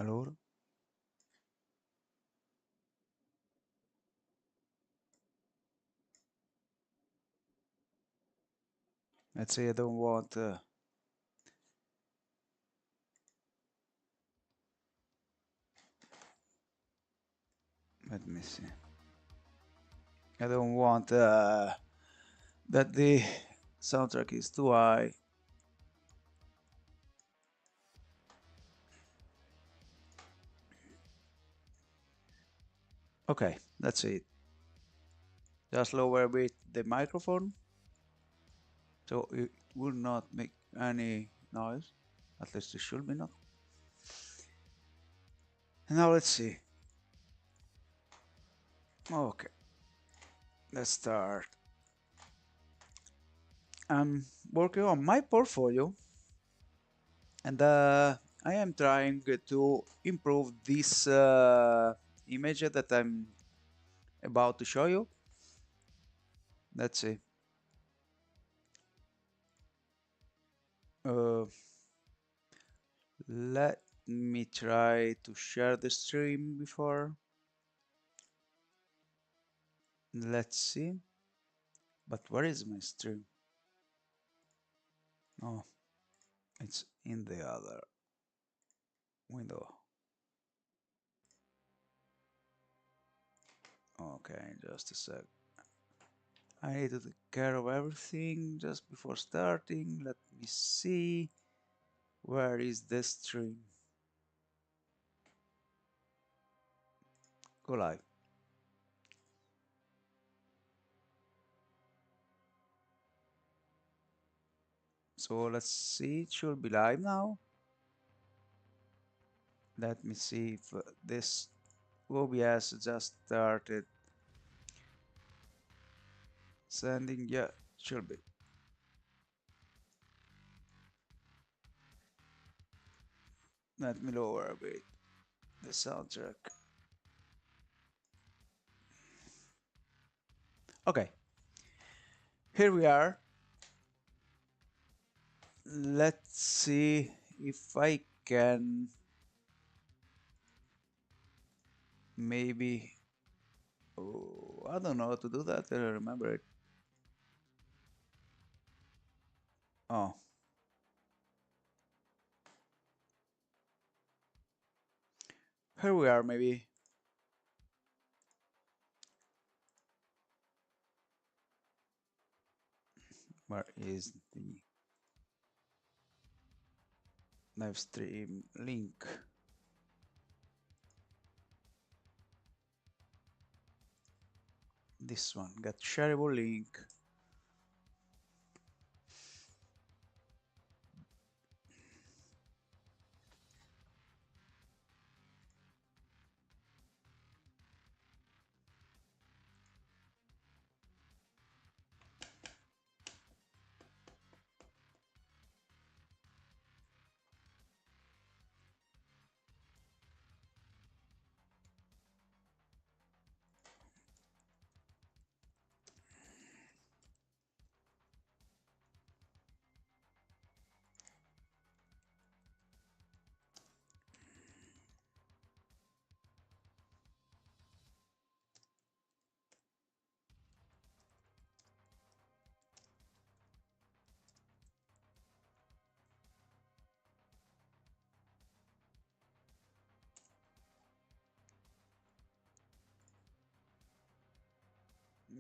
Allora, let's say I don't want. Let me see. I don't want that the soundtrack is too high. Okay, that's it. Just lower a bit the microphone so it will not make any noise. At least it should be not. Now let's see. Okay, let's start. I'm working on my portfolio and I am trying to improve this image that I'm about to show you. Let's see. Uh, Let me try to share the stream before. Let's see. But where is my stream? Oh, it's in the other window. Okay, just a sec. I need to take care of everything just before starting. Let me see. Where is the stream? Go live. So let's see. It should be live now. Let me see if this OBS just started sending. Yeah, should be. Let me lower a bit the soundtrack. Okay, here we are. Let's see if I can maybe. Oh, I don't know how to do that. I don't remember it. Oh, here we are. Maybe. Where is the live stream link? This one. Got shareable link.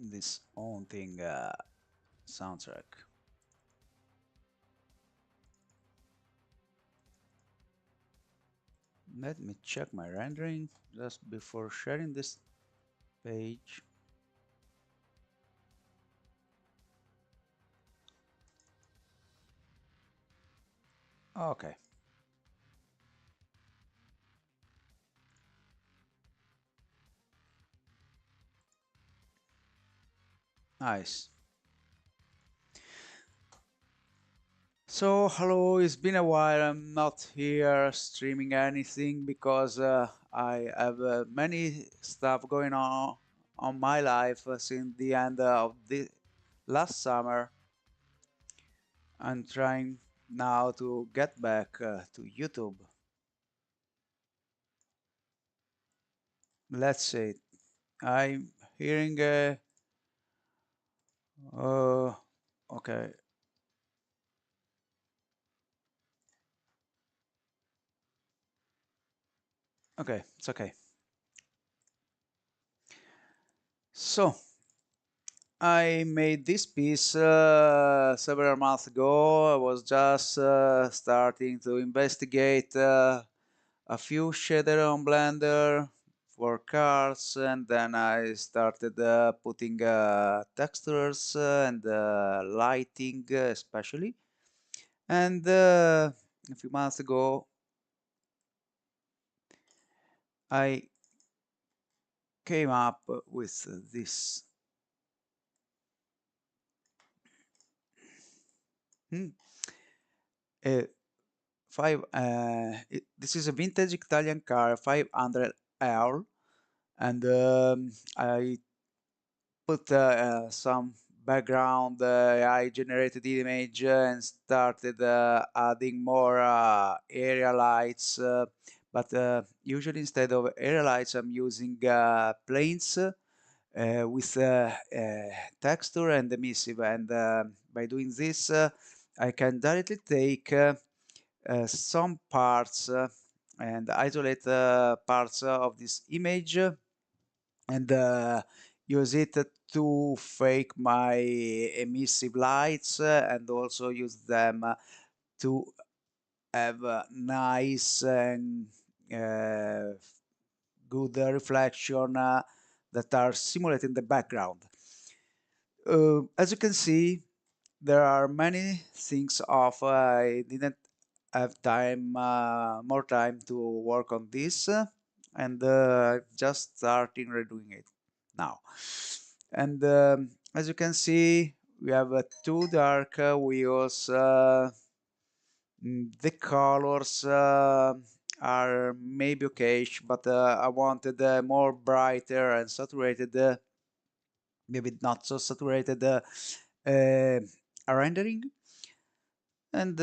This own thing soundtrack. Let me check my rendering just before sharing this page. Okay. Nice. So, hello, it's been a while. I'm not here streaming anything because I have many stuff going on my life since the end of the last summer. I'm trying now to get back to YouTube. let's say I'm hearing a uh, okay, okay, it's okay. So I made this piece several months ago. I was just starting to investigate a few shader on Blender for cars, and then I started putting textures and lighting, especially. And a few months ago, I came up with this. Hmm, uh, this is a vintage Italian car, 500R, and I put some background AI generated image and started adding more area lights. But usually instead of area lights, I'm using planes with texture and emissive. And by doing this, I can directly take some parts and isolate parts of this image and use it to fake my emissive lights and also use them to have nice and uh, good reflection that are simulated in the background. As you can see, there are many things off. I didn't have time, more time to work on this, and just starting redoing it now. And as you can see, we have too dark wheels. The colors are maybe okayish, but I wanted more brighter and saturated, maybe not so saturated uh, rendering, and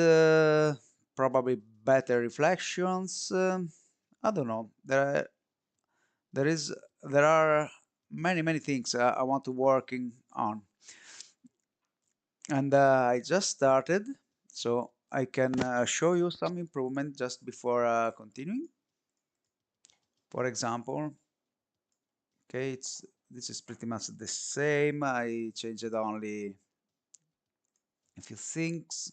probably better reflections. I don't know. There is there are many things I want to working on, and I just started, so I can show you some improvement just before continuing. For example, okay, it's this is pretty much the same. I changed only a few things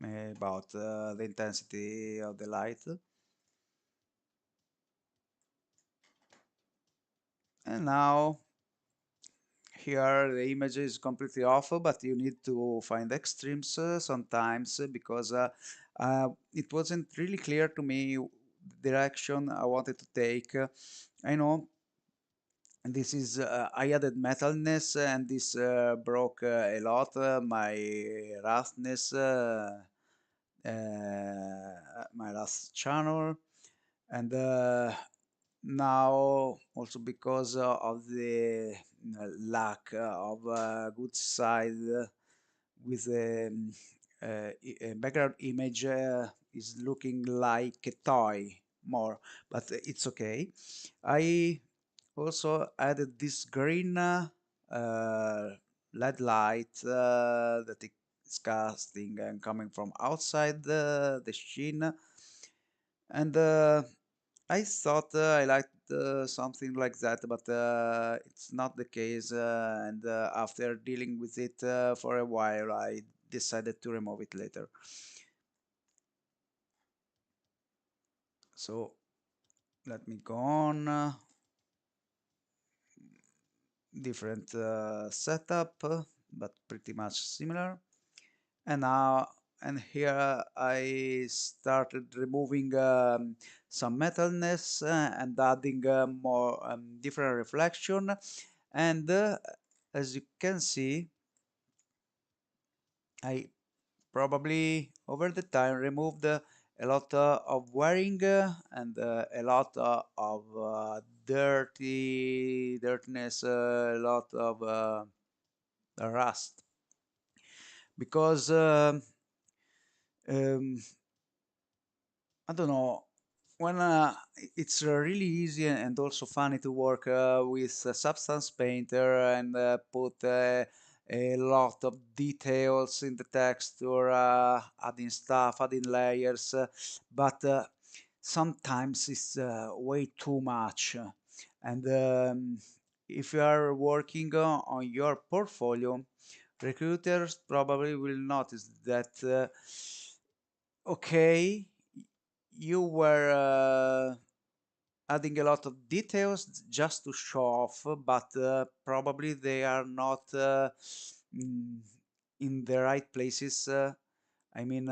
about the intensity of the light, and now here the image is completely off, but you need to find extremes sometimes because it wasn't really clear to me the direction I wanted to take. I know this is I added metalness and this broke a lot my roughness, my last channel, and now also because of the lack of good side with a background image is looking like a toy more, but it's okay. I also added this green LED light that is casting and coming from outside the scene, and I thought I liked something like that, but it's not the case. And after dealing with it for a while, I decided to remove it later. So let me go on. Different setup, but pretty much similar. And now, and here I started removing some metalness and adding more different reflection. And as you can see, I probably over the time removed a lot of wearing and a lot of dirtiness, a lot of rust, because I don't know, when it's really easy and also funny to work with Substance Painter and put a lot of details in the texture, adding stuff, adding layers, but sometimes it's way too much. And if you are working on your portfolio, recruiters probably will notice that okay, you were adding a lot of details just to show off, but probably they are not mm, in the right places. I mean,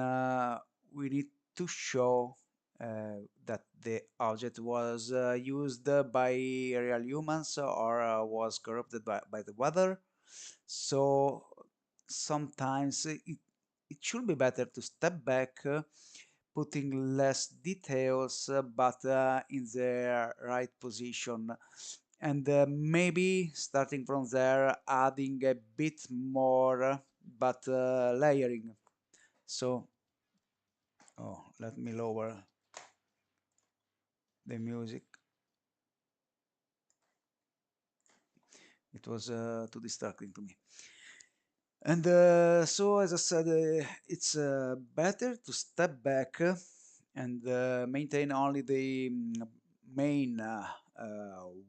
we need to show that the object was used by real humans or was corrupted by the weather. So sometimes it should be better to step back, putting less details, but in the right position. And maybe starting from there, adding a bit more, but layering. So, oh, let me lower the music. It was too distracting to me. And so, as I said, it's better to step back and maintain only the main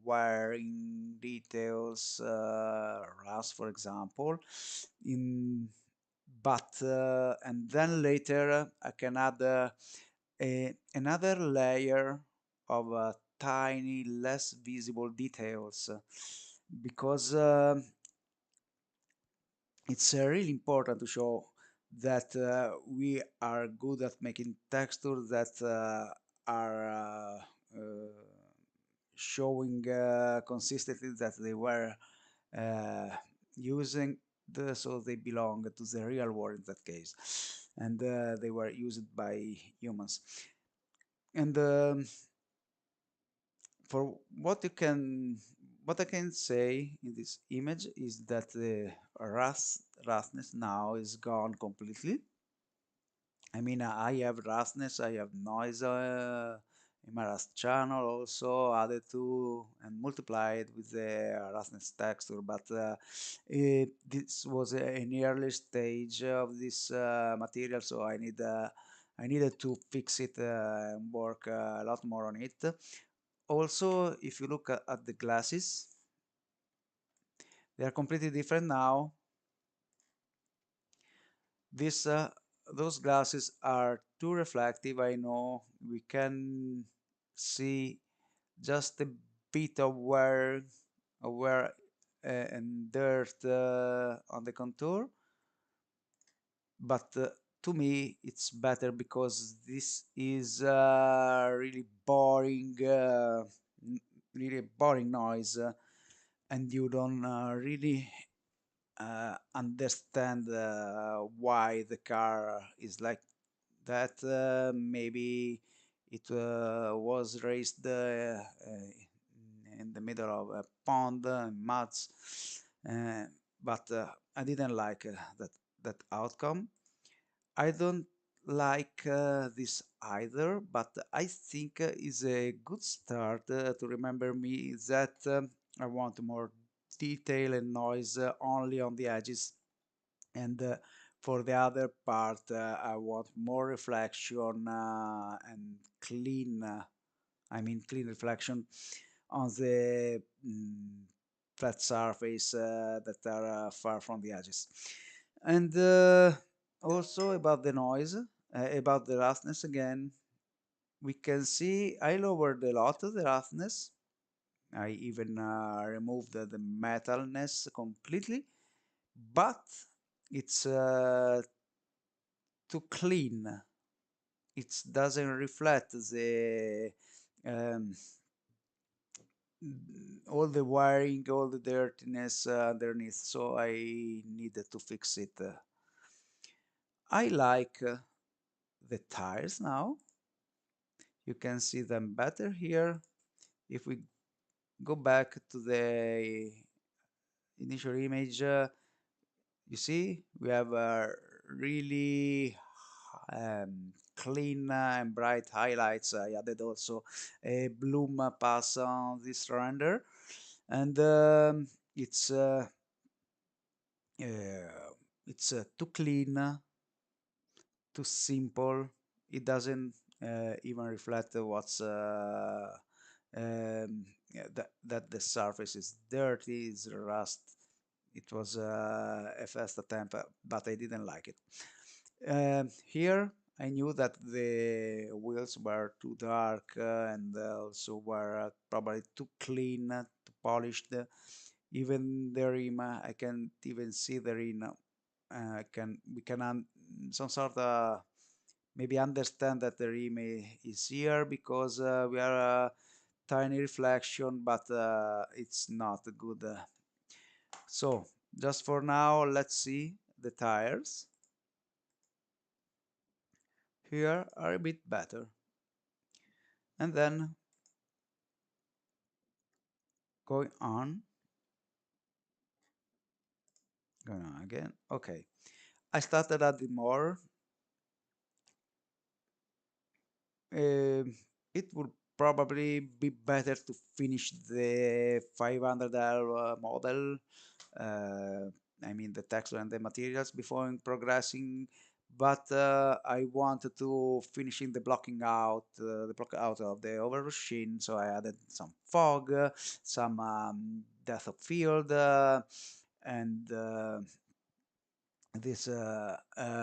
wiring details, Rust, for example. In but and then later I can add another layer of tiny, less visible details because it's really important to show that we are good at making textures that are showing consistently that they were uh, using so they belong to the real world in that case, and they were used by humans. And for what I can say in this image is that the roughness now is gone completely. I mean, I have roughness, I have noise in my Rust channel also added to and multiplied with the roughness texture, but this was an early stage of this material, so I needed to fix it and work a lot more on it. Also, if you look at the glasses, they are completely different now. This those glasses are too reflective. I know we can see just a bit of wear and dirt on the contour, but to me it's better because this is really boring noise, and you don't really understand why the car is like that. Maybe it was raised in the middle of a pond and muds, uh, but I didn't like that outcome. I don't like this either, but I think is a good start to remember me that I want more detail and noise only on the edges, and for the other part I want more reflection and clean I mean clean reflection on the flat surface that are far from the edges. And also about the noise, about the roughness again, we can see I lowered a lot of the roughness. I even removed the metalness completely, but it's too clean. It doesn't reflect the um, all the wiring, all the dirtiness underneath. So I needed to fix it. I like the tires now. You can see them better here. If we go back to the initial image, you see we have a really clean and bright highlights. I added also a bloom pass on this render, and uh, it's too clean, too simple. It doesn't even reflect what's yeah, that the surface is dirty, is rust. It was a first attempt, but I didn't like it. Here, I knew that the wheels were too dark and also were probably too clean, too polished. Even the rim, I can't even see the rim. Can we can some sort of maybe understand that the rim is here because we are a tiny reflection, but it's not good. So just for now, let's see the tires. Here are a bit better. And then going on again. Okay, I started adding more. Um, it would probably be better to finish the 500L model. Uh, I mean the texture and the materials before progressing, but I wanted to finishing the block out of the overall machine, so I added some fog, some depth of field, and this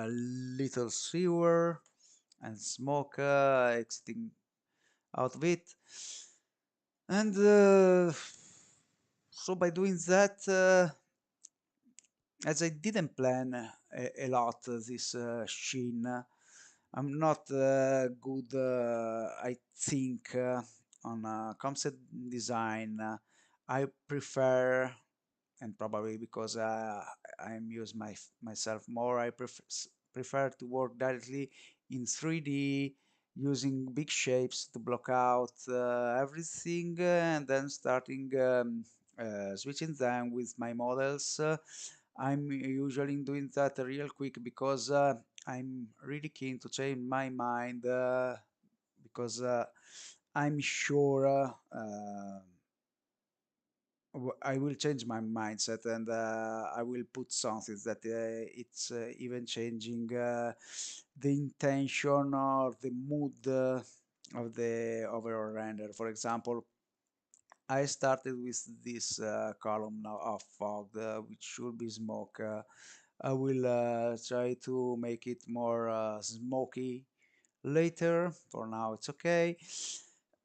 little sewer and smoke exiting out of it. And so by doing that, as I didn't plan a lot this sheen, I'm not good, I think, on concept design. I prefer, and probably because I'm use myself more, I prefer to work directly in 3D using big shapes to block out everything and then starting switching them with my models. I'm usually doing that real quick because I'm really keen to change my mind because I'm sure I will change my mindset and I will put something that it's even changing the intention or the mood of the overall render. For example, I started with this column now of fog, which should be smoke. I will try to make it more smoky later. For now, it's okay.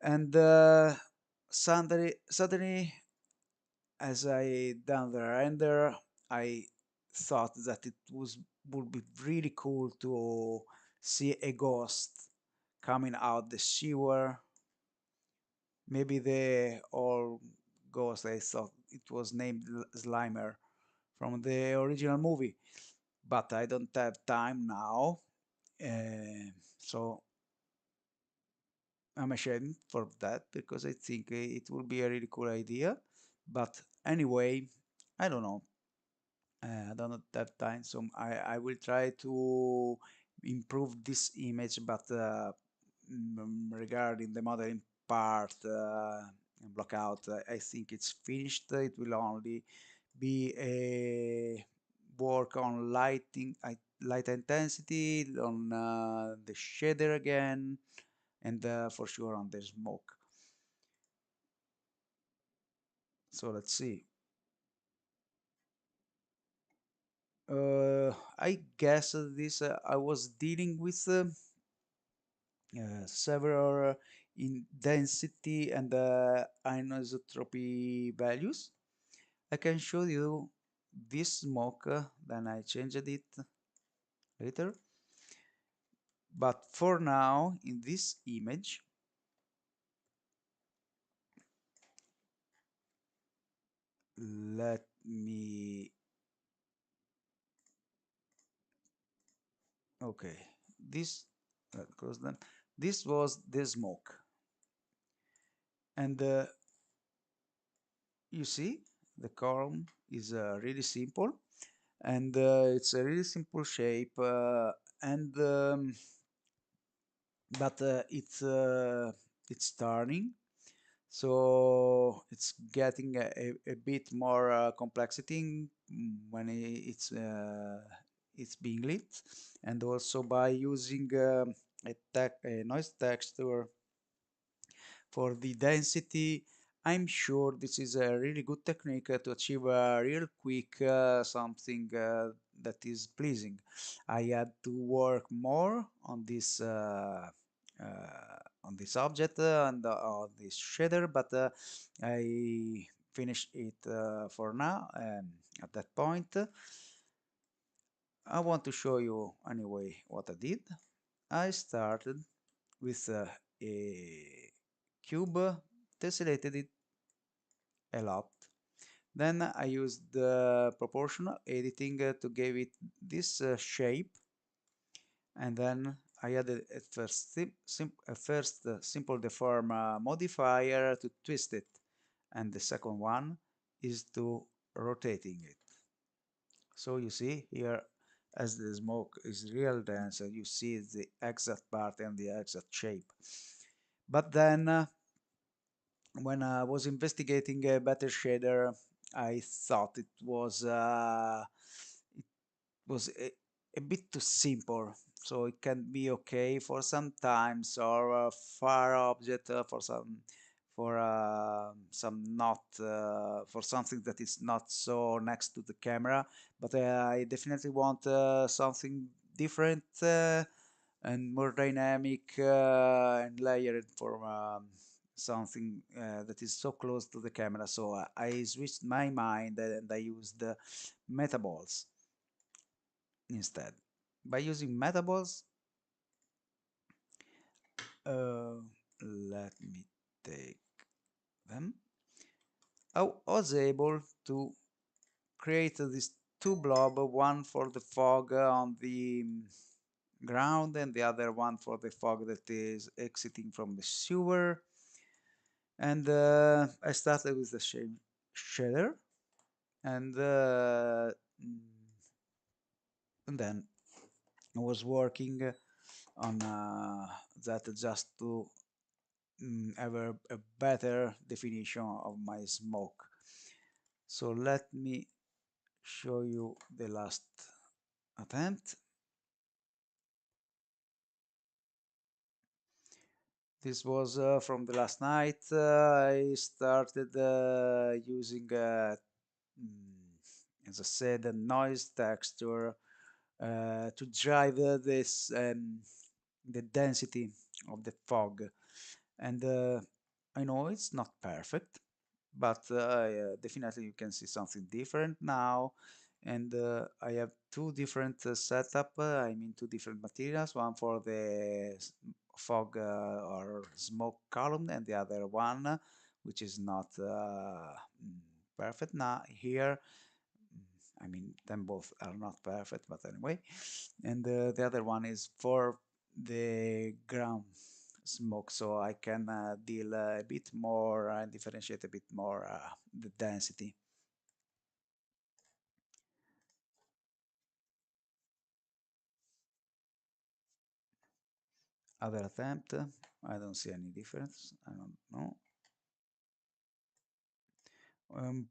And suddenly, as I done the render, I thought that it would be really cool to see a ghost coming out the sewer. Maybe the old ghost, I thought it was named Slimer from the original movie, but I don't have time now, so I'm ashamed for that because I think it will be a really cool idea. But anyway, I don't know. I don't have time, so I will try to improve this image, but regarding the modeling part and block out, I think it's finished. It will only be a work on light intensity, on the shader again, and for sure on the smoke. So let's see. I guess this I was dealing with several in density and anisotropy values. I can show you this smoke, then I changed it later. But for now, in this image, let me, okay, this, close them. This was the smoke. And you see, the column is really simple. And it's a really simple shape and but it's turning, so it's getting a bit more complexity when it's being lit, and also by using a noise texture for the density. I'm sure this is a really good technique to achieve a real quick something that is pleasing. I had to work more on this object and on this shader, but I finished it for now. At that point, I want to show you anyway what I did. I started with a cube, tessellated it a lot. Then I used the proportional editing to give it this shape, and then I added a first simple deform modifier to twist it, and the second one is to rotating it. So you see here, as the smoke is real dense, you see the exact part and the exact shape. But then when I was investigating a better shader, I thought it was a bit too simple. So it can be okay for some times or far object for some not for something that is not so next to the camera. But I definitely want something different and more dynamic and layered for something that is so close to the camera. So I switched my mind and I used metaballs instead. By using metaballs, uh, let me take them. I was able to create these two blob, one for the fog on the ground and the other one for the fog that is exiting from the sewer. And I started with the shader, and and then I was working on that just to have a better definition of my smoke. So let me show you the last attempt. This was from the last night. I started using, as I said, a noise texture to drive this the density of the fog. And I know it's not perfect, but definitely you can see something different now. And I have two different setup. I mean, two different materials. One for the fog or smoke column, and the other one, which is not perfect now here. I mean, them both are not perfect, but anyway. And the other one is for the ground smoke, so I can deal a bit more and differentiate a bit more the density. Other attempt, I don't see any difference. I don't know.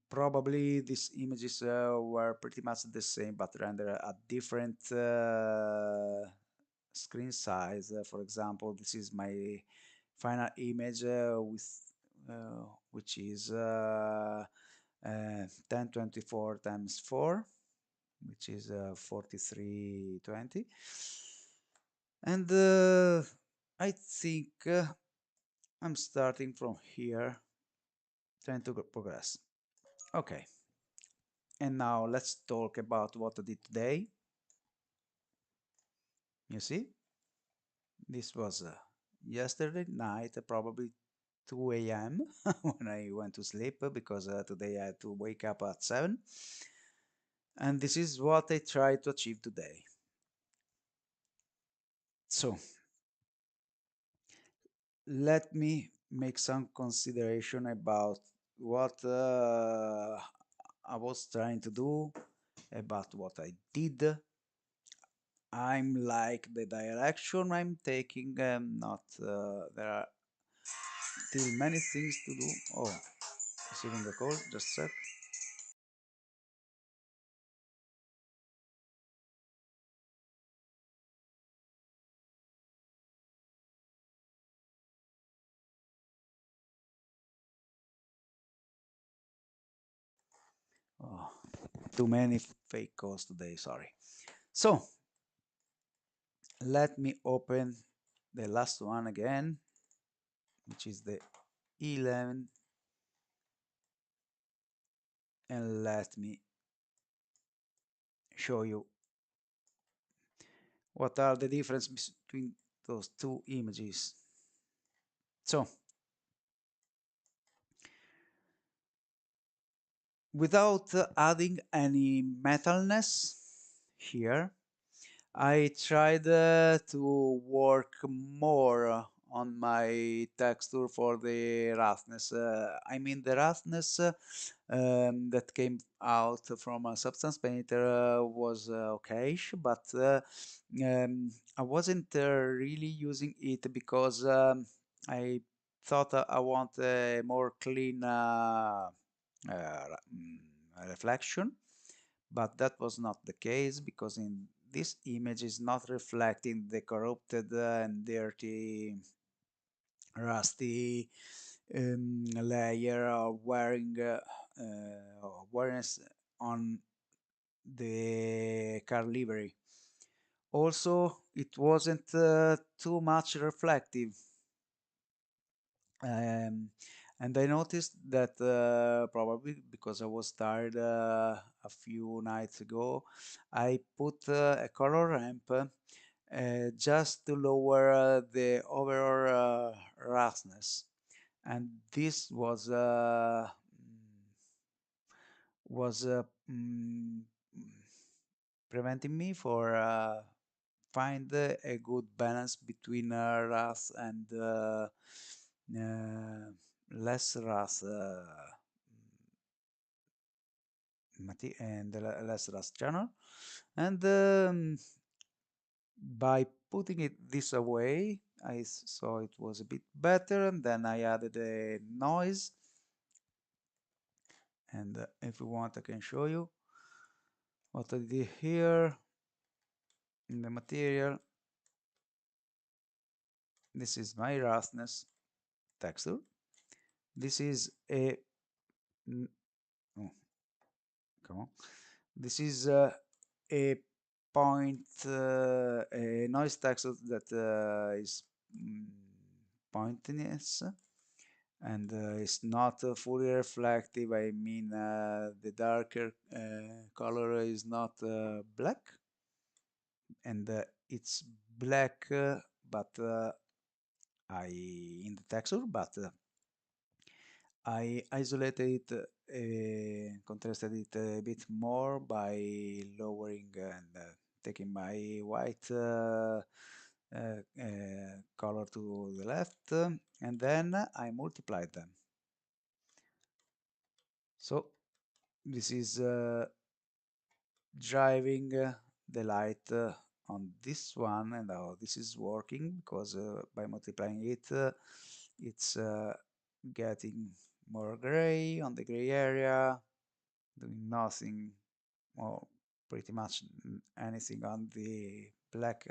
Probably these images were pretty much the same, but rendered at different screen size. For example, this is my final image which is 1024 times 4, which is 4320. And I think I'm starting from here, trying to progress. Okay, and now let's talk about what I did today. You see, this was yesterday night, probably 2 a.m. when I went to sleep because today I had to wake up at 7. And this is what I tried to achieve today. So let me make some consideration about what I was trying to do, about what I did. I'm like the direction I'm taking. Not there are still many things to do. Oh, receiving a call. Just a sec. Oh, too many fake calls today. Sorry. So let me open the last one again, which is the 11, and let me show you what are the difference between those two images. So without adding any metalness here, I tried to work more on my texture for the roughness. I mean the roughness that came out from a substance painter was okay, but I wasn't really using it because I thought I want a more clean reflection, but that was not the case because in this image is not reflecting the corrupted and dirty rusty layer of wearing awareness on the car livery. Also, it wasn't too much reflective. Um, and I noticed that probably because I was tired a few nights ago, I put a color ramp just to lower the overall roughness, and this was preventing me for find a good balance between RAS and less RAS and less RAS channel. And by putting it this away, I saw it was a bit better, and then I added a noise. And if you want, I can show you what I did here in the material. This is my roughness texture. This is a oh, come on. This is a point, a noise texture that is pointiness and it's not fully reflective. I mean, the darker color is not black, and it's black, but I in the texture, but I isolated it, contrasted it a bit more by lowering and taking my white color to the left, and then I multiplied them. So this is driving the light on this one, and how this is working because by multiplying it, it's getting more gray on the gray area, doing nothing or pretty much anything on the black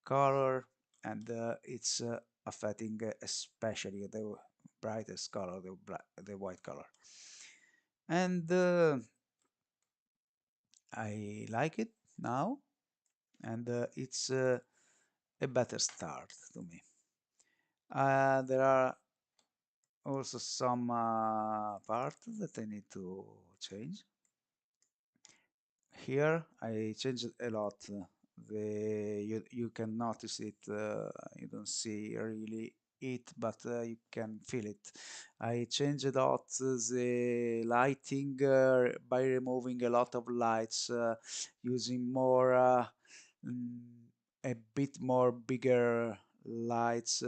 color, and it's affecting especially the brightest color, the white color. And I like it now, and it's a better start to me. There are also some parts that I need to change. Here I changed a lot. You can notice it. You don't see really it, but you can feel it. I changed a lot the lighting by removing a lot of lights, using more a bit more bigger lights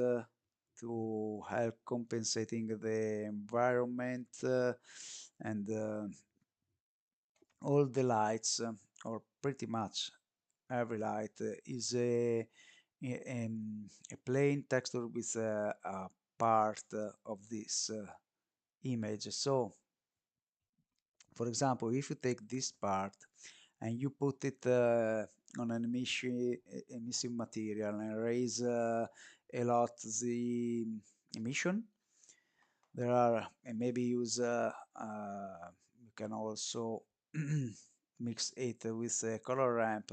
to help compensating the environment and all the lights or pretty much every light is a plain texture with a part of this image. So, for example, if you take this part and you put it on an emissive material and raise a lot the emission, there are, and maybe use you can also mix it with a color ramp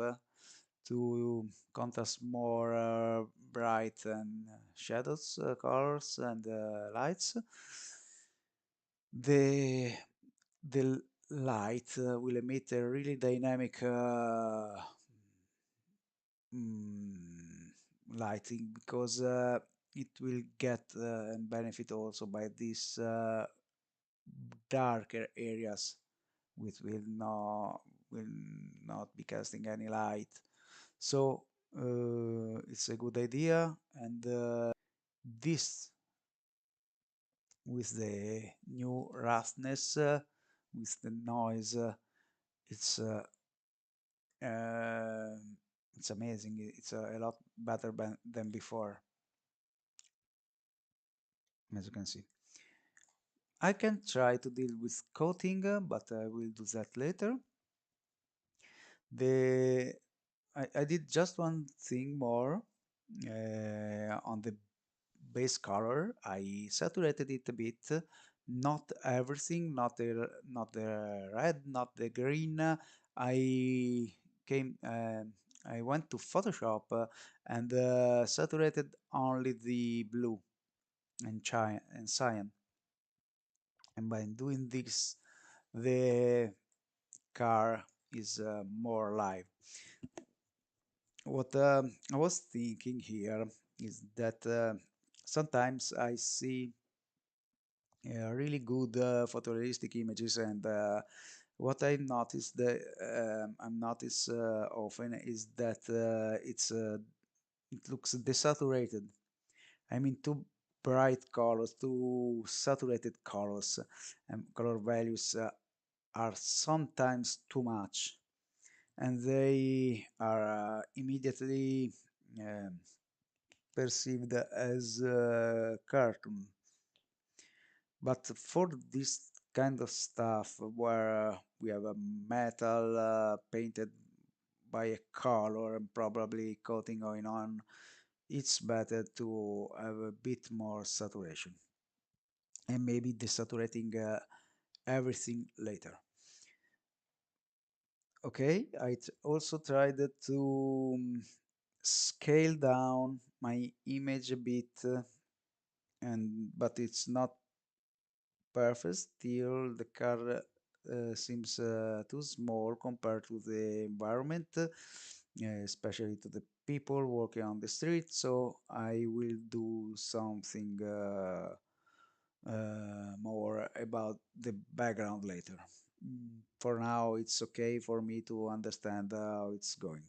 to contrast more bright and shadows colors and lights. The the light will emit a really dynamic mm, lighting, because it will get and benefit also by these darker areas which will not be casting any light. So it's a good idea, and this with the new roughness, with the noise, it's uh, uh, it's amazing. It's a lot better than before, as you can see. I can try to deal with coating, but I will do that later. The I did just one thing more on the base color. I saturated it a bit, not everything, not the red, not the green. I came, I went to Photoshop and saturated only the blue and cyan. And by doing this, the car is more alive. What I was thinking here is that sometimes I see really good photorealistic images, and what I noticed that I notice often is that it looks desaturated. I mean, too bright colors, too saturated colors, and color values are sometimes too much, and they are immediately um, perceived as cartoon. But for this kind of stuff where we have a metal painted by a color and probably coating going on, it's better to have a bit more saturation and maybe desaturating everything later. Okay, also tried to scale down my image a bit, and but it's not perfect. Still, the car seems too small compared to the environment, especially to the people walking on the street. So I will do something more about the background later. For now, it's okay for me to understand how it's going.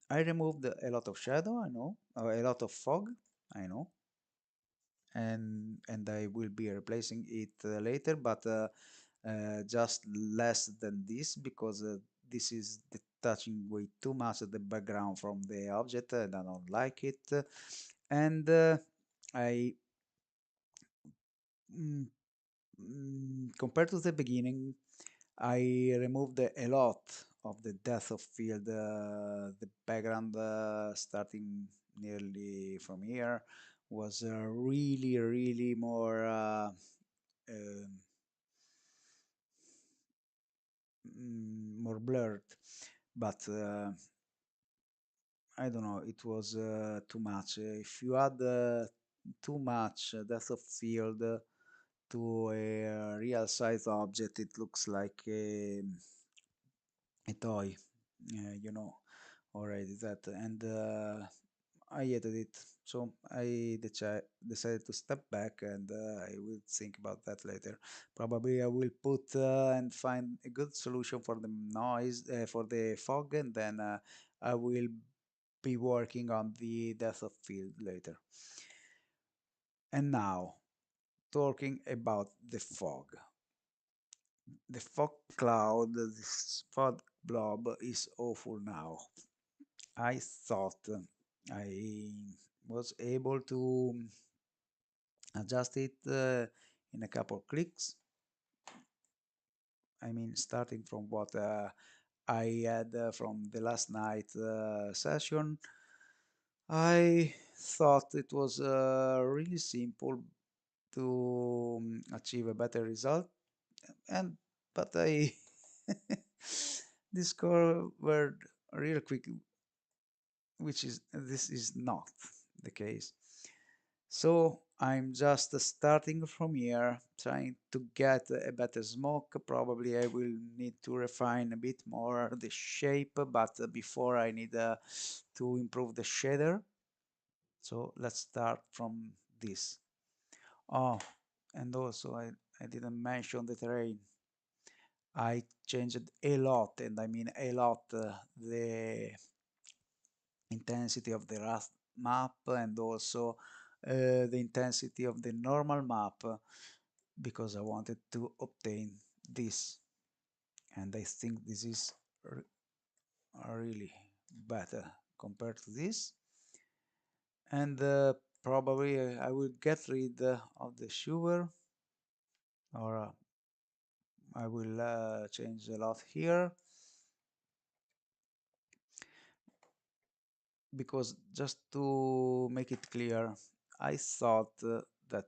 I removed a lot of shadow, I know, a lot of fog, I know, and I will be replacing it later, but just less than this, because this is detaching way too much of the background from the object, and I don't like it. And I mm, compared to the beginning, I removed a lot of the depth of field, the background starting nearly from here was really more more blurred, but I don't know, it was too much. If you add too much depth of field to a real size object, it looks like a toy, you know already that, and I hated it. So I decided to step back, and I will think about that later. Probably I will put and find a good solution for the noise, for the fog, and then I will be working on the depth of field later. And now, talking about the fog. The fog cloud, this fog blob is awful now. I thought I was able to adjust it in a couple of clicks. I mean, starting from what I had from the last night session, I thought it was really simple to achieve a better result, and but I discovered real quick, which is this is not the case. So I'm just starting from here, trying to get a better smoke. Probably I will need to refine a bit more the shape, but before I need to improve the shader. So let's start from this. Oh, and also I didn't mention the terrain. I changed a lot, and I mean a lot, the intensity of the Rust map and also the intensity of the normal map because I wanted to obtain this, and I think this is really better compared to this. And probably I will get rid of the sugar, or I will change a lot here, because just to make it clear, I thought that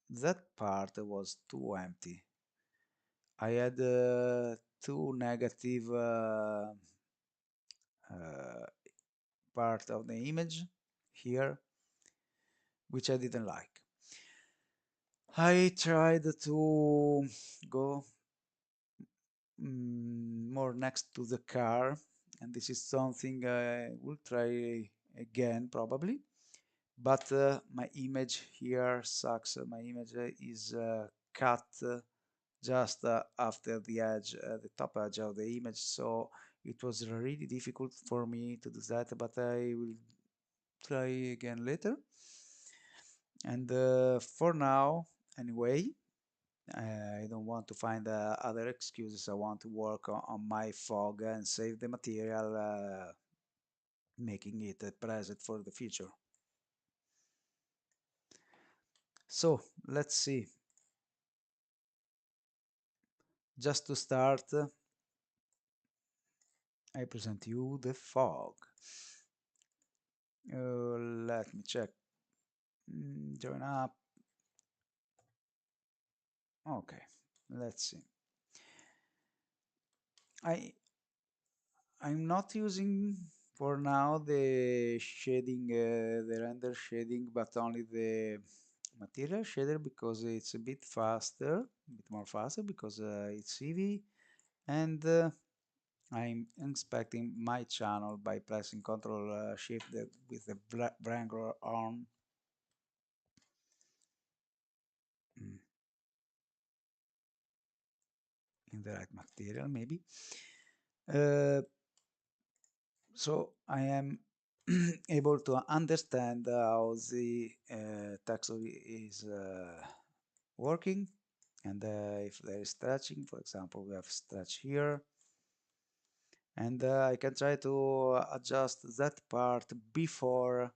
that part was too empty. I had two negative uh, part of the image here, which I didn't like. I tried to go more next to the car, and this is something I will try again probably. But my image here sucks. My image is cut just after the edge, the top edge of the image, so it was really difficult for me to do that, but I will try again later. And for now, anyway, I don't want to find other excuses. I want to work on my fog and save the material, making it a present for the future. So let's see. Just to start, I present you the fog. Let me check. Join up. Okay, let's see. I I'm not using for now the shading, the render shading, but only the material shader because it's a bit faster, a bit more faster because it's EV, and I'm inspecting my channel by pressing Ctrl Shift with the Wrangler on. Mm, in the right material maybe. Uh, so I am able to understand how the texture is working, and if there is stretching, for example, we have stretch here, and I can try to adjust that part before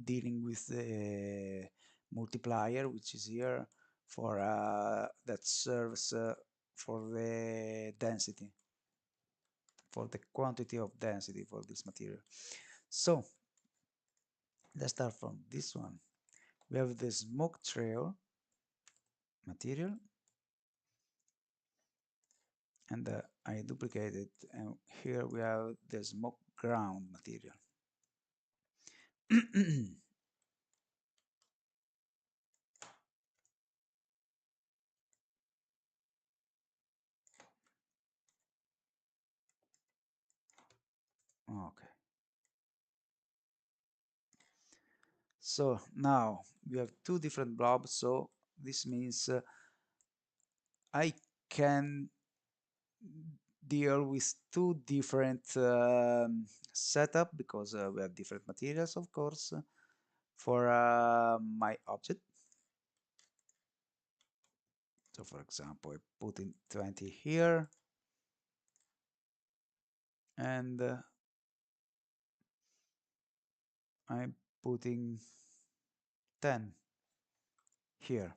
dealing with the multiplier, which is here for that serves for the density, for the quantity of density for this material. So let's start from this one. We have the smoke trail material, and I duplicate it, and here we have the smoke ground material. Okay, so now we have two different blobs, so this means I can deal with two different setup because we have different materials, of course, for my object. So for example, I put in 20 here, and I'm putting 10 here.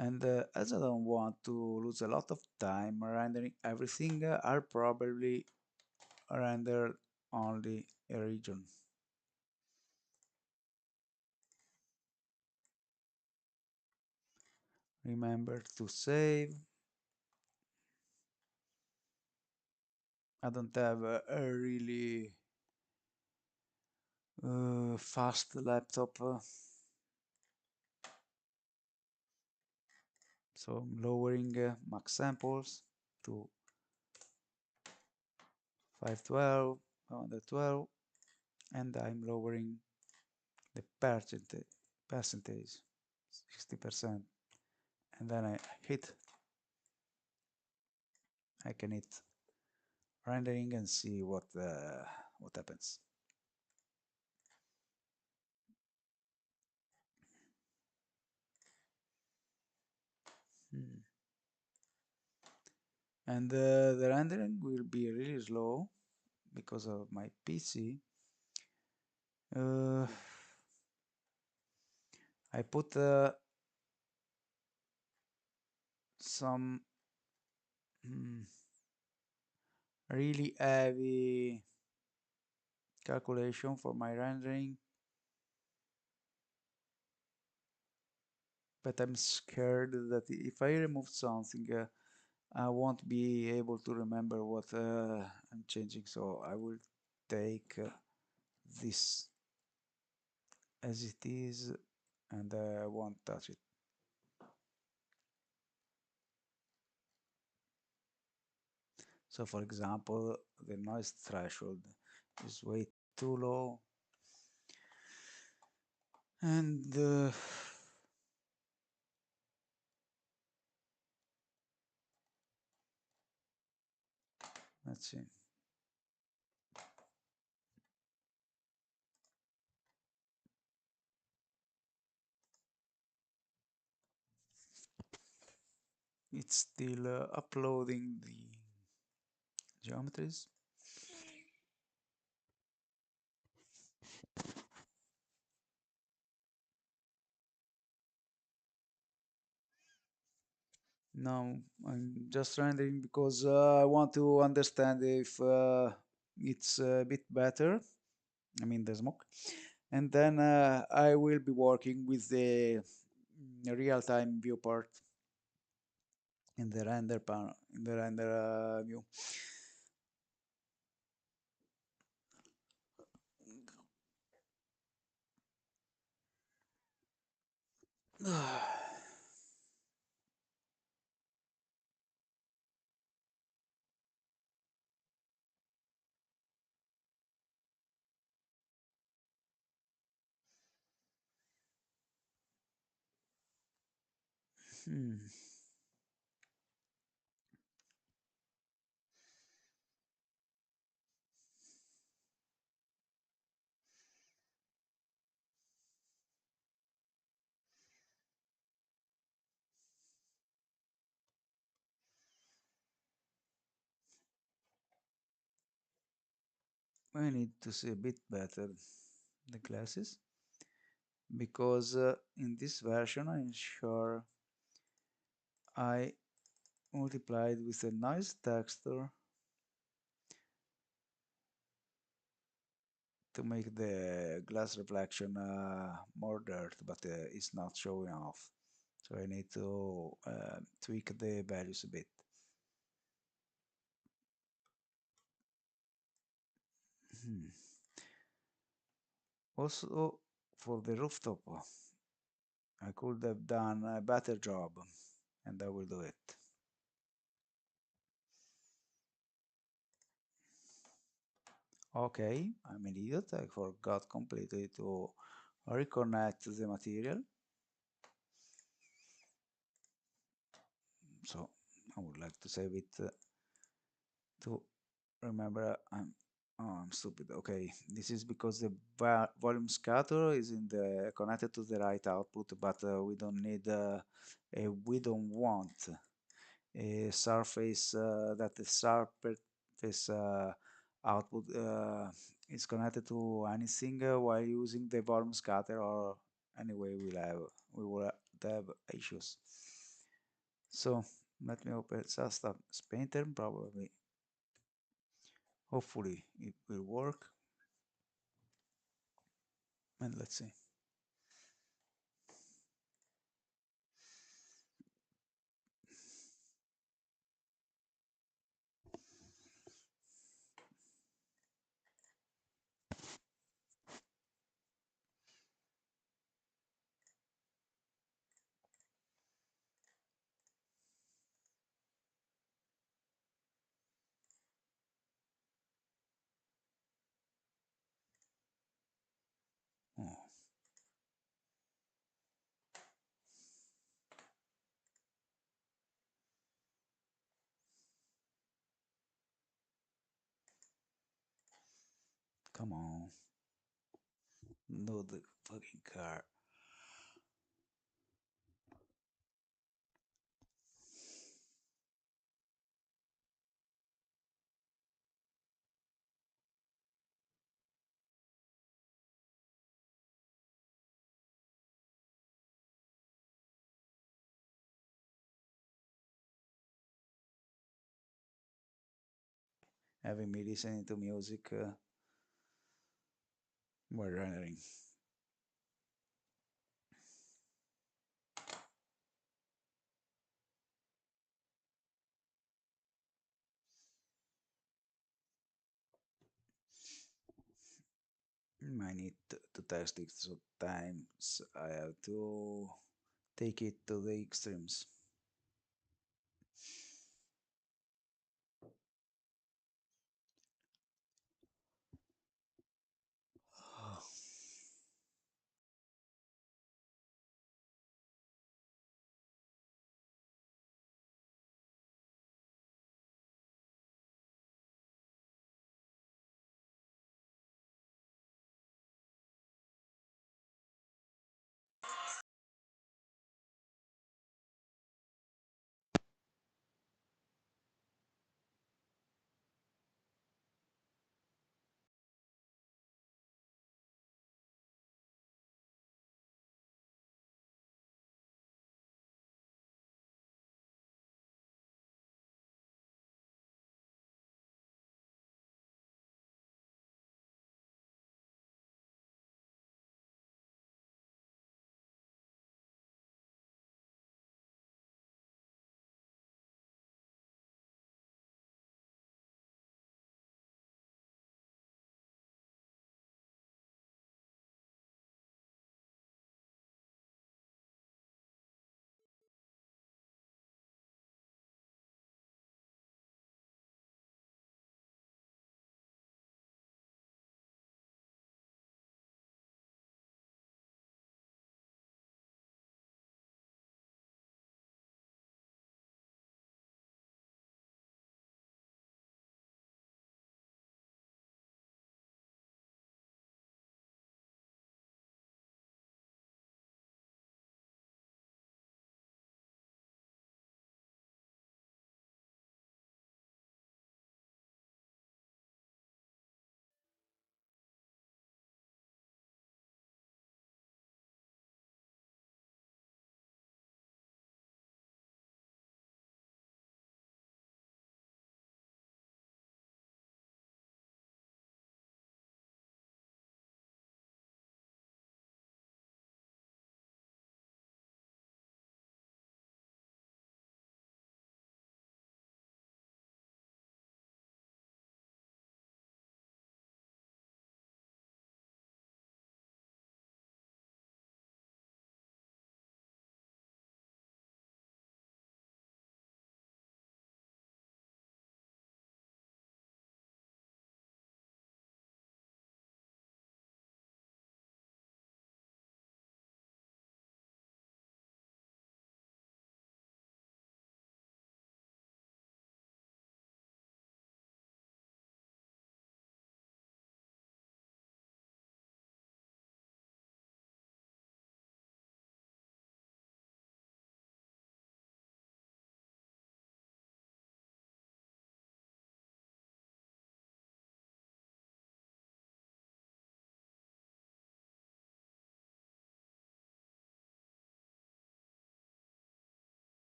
And as I don't want to lose a lot of time rendering everything, I'll probably render only a region. Remember to save. I don't have a really fast laptop, so I'm lowering max samples to 512, 112, and I'm lowering the percentage 60%, and then I can hit rendering and see what happens. Hmm. And the rendering will be really slow because of my PC. I put some really heavy calculation for my rendering, but I'm scared that if I remove something, I won't be able to remember what I'm changing, so I will take this as it is and I won't touch it. So for example, the noise threshold is way too low, and let's see. It's still uploading the geometries. No, I'm just rendering because I want to understand if it's a bit better. I mean the smoke, and then I will be working with the real-time viewport in the render panel, in the render view. Hmm. I need to see a bit better the glasses because in this version I'm sure I multiplied with a nice texture to make the glass reflection more dirt, but it's not showing off. So I need to tweak the values a bit. Hmm. Also, for the rooftop, I could have done a better job, and I will do it. Okay, I'm an idiot. I forgot completely to reconnect the material. So I would like to save it to remember I'm Oh, I'm stupid. Okay, this is because the volume scatter is in the connected to the right output, but we don't want a surface that the surface output is connected to anything while using the volume scatter, or anyway we will have issues. So let me open just a painter, probably hopefully it will work, and let's see. Oh, come on, no the fucking car. Having me listening to music while rendering. I need to test it, so times I have to take it to the extremes.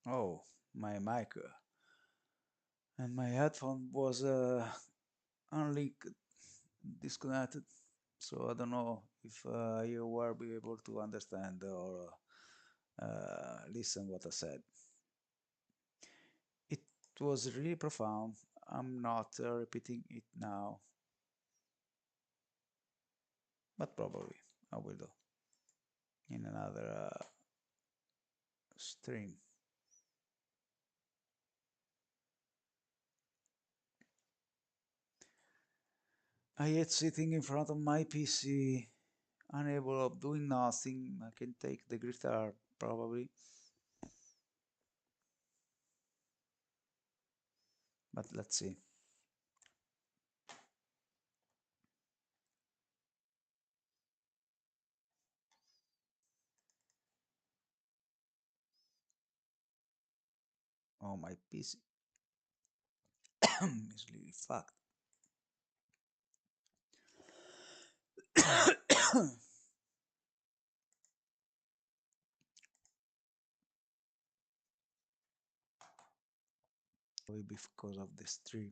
Oh, my mic and my headphone was unlinked, disconnected. So I don't know if you were be able to understand or listen what I said. It was really profound. I'm not repeating it now, but probably I will do in another stream. I hate sitting in front of my PC, unable of doing nothing. I can take the guitar probably, but let's see. Oh, my PC is really fucked. Probably because of the stream.